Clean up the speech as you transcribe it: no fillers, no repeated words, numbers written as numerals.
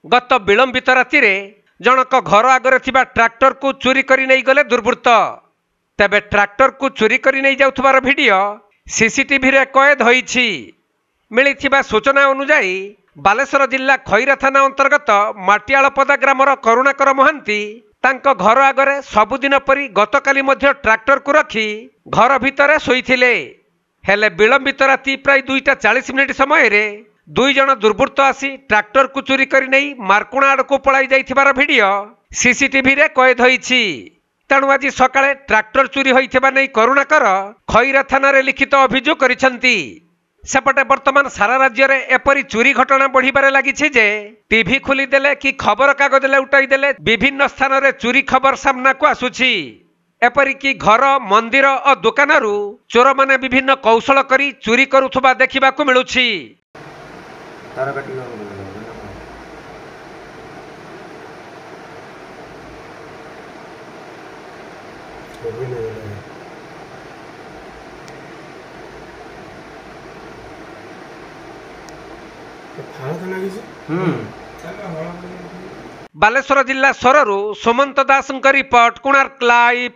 गत विलंबित राति जनक घर आगे थिबा ट्रैक्टर को चोरी करी नहीं गले दुर्वृत्त। तेबे ट्रैक्टर को चोरी करी नहीं जाउथबार वीडियो सीसीटीवी रे कैद होईछि। मिलिथिबा सूचना अनुसार बालेश्वर जिला खैरा थाना अंतर्गत माटियालपदा ग्रामर करुणाकर महांती तांको घर आगे सबुदिन परी गतकाली मध्य ट्रैक्टर को रखी घर भितर शोइथिले। हेले विलंबित राति प्राय 2:40 समय रे 2 जन दुर्वृत्त आसी ट्रैक्टर को चोरी करी नहीं मार्कुणा आड़ को पलाई जाइथिबार वीडियो सीसीटीवी रे कैद होईछि। तेणु आज सकाळे ट्रैक्टर चोरी होइथिबा नै करुणाकर खैरा थाना रे लिखित अभियोग करिसेंती। सेपटे वर्तमान सारा राज्य में एपरी चोरी घटना बढ़िबारे लागिछि जे टीवी खोली देले कि खबर कागज उठाई देले विभिन्न स्थान रे चोरी खबर सामना को आसुछि। एपरिकी घर मंदिर और दुकानरू चोर माने विभिन्न कौशल करी चोरी करुथबा देखिबाकू मिलुछि। बालेश्वर जिला सररू सुमंत दास रिपोर्ट कोणार्क लाइव।